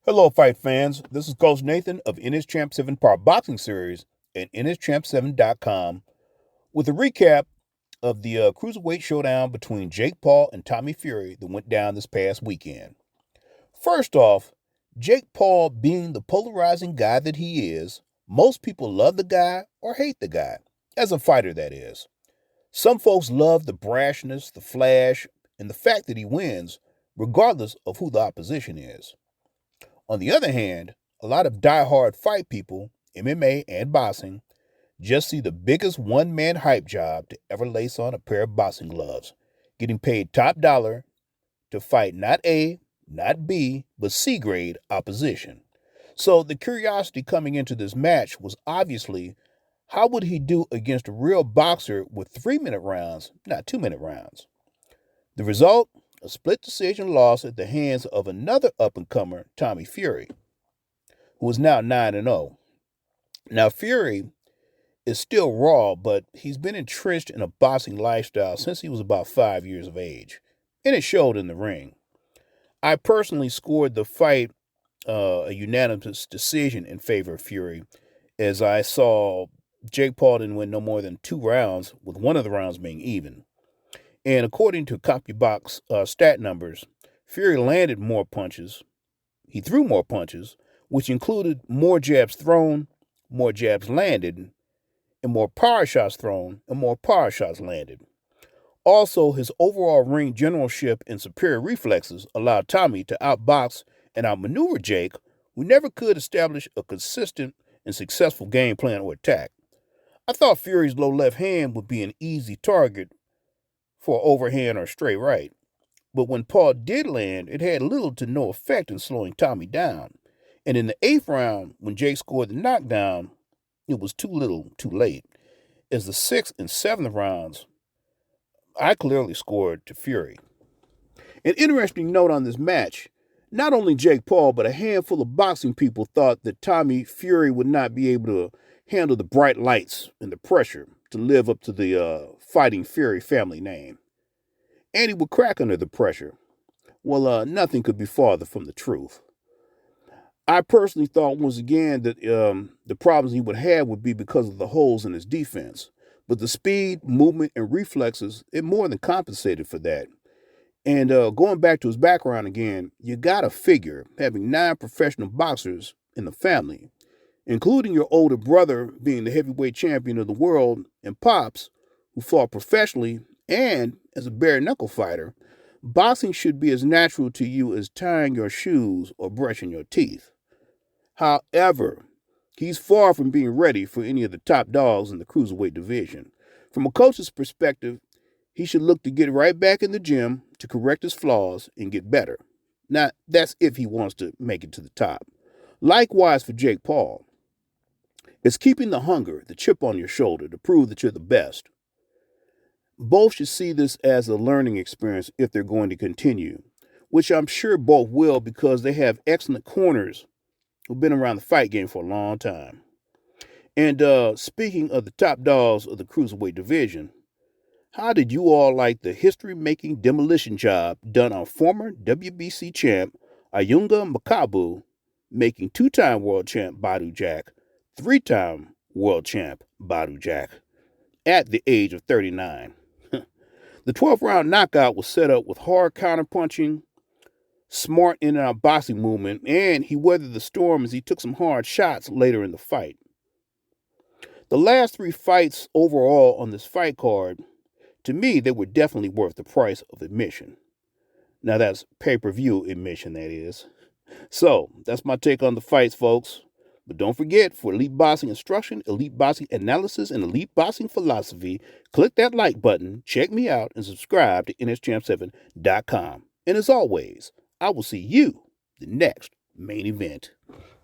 Hello, fight fans. This is Coach Nathan of NS Champ 7 Power Boxing Series at nschamp7.com with a recap of the Cruiserweight showdown between Jake Paul and Tommy Fury that went down this past weekend. First off, Jake Paul being the polarizing guy that he is, most people love the guy or hate the guy, as a fighter, that is. Some folks love the brashness, the flash, and the fact that he wins, regardless of who the opposition is. On the other hand, a lot of die-hard fight people, MMA and boxing, just see the biggest one-man hype job to ever lace on a pair of boxing gloves, getting paid top dollar to fight not A, not B, but C grade opposition. So the curiosity coming into this match was obviously how would he do against a real boxer with 3-minute rounds, not 2-minute rounds? The result? A split decision loss at the hands of another up-and-comer, Tommy Fury, who is now 9-0. Now, Fury is still raw, but he's been entrenched in a boxing lifestyle since he was about 5 years of age, and it showed in the ring. I personally scored the fight a unanimous decision in favor of Fury, as I saw Jake Paul didn't win no more than 2 rounds, with one of the rounds being even. And according to CompuBox stat numbers, Fury landed more punches. He threw more punches, which included more jabs thrown, more jabs landed, and more power shots thrown, and more power shots landed. Also, his overall ring generalship and superior reflexes allowed Tommy to outbox and outmaneuver Jake, who never could establish a consistent and successful game plan or attack. I thought Fury's low left hand would be an easy target for overhand or straight right. But when Paul did land, it had little to no effect in slowing Tommy down. And in the 8th round, when Jake scored the knockdown, it was too little, too late. As the 6th and 7th rounds, I clearly scored to Fury. An interesting note on this match, not only Jake Paul, but a handful of boxing people thought that Tommy Fury would not be able to handle the bright lights and the pressure to live up to the Fighting Fury family name. And he would crack under the pressure. Well, nothing could be farther from the truth. I personally thought once again that the problems he would have would be because of the holes in his defense. But the speed, movement, and reflexes, it more than compensated for that. And going back to his background again, you gotta figure having 9 professional boxers in the family, including your older brother being the heavyweight champion of the world, and Pops, who fought professionally and as a bare knuckle fighter, boxing should be as natural to you as tying your shoes or brushing your teeth. However, he's far from being ready for any of the top dogs in the cruiserweight division. From a coach's perspective, he should look to get right back in the gym to correct his flaws and get better. Now, that's if he wants to make it to the top. Likewise for Jake Paul. It's keeping the hunger, the chip on your shoulder to prove that you're the best. Both should see this as a learning experience if they're going to continue, which I'm sure both will because they have excellent corners who've been around the fight game for a long time. And speaking of the top dogs of the cruiserweight division, how did you all like the history-making demolition job done on former WBC champ Ayunga Makabu, making 2-time world champ Badu Jack, 3-time world champ Badu Jack, at the age of 39? The 12th round knockout was set up with hard counterpunching, smart in and out boxing movement, and he weathered the storm as he took some hard shots later in the fight. The last 3 fights overall on this fight card, to me, they were definitely worth the price of admission. Now, that's pay-per-view admission, that is. So, that's my take on the fights, folks. But don't forget, for elite boxing instruction, elite boxing analysis, and elite boxing philosophy, click that like button, check me out, and subscribe to nschamp7.com. And as always, I will see you the next main event.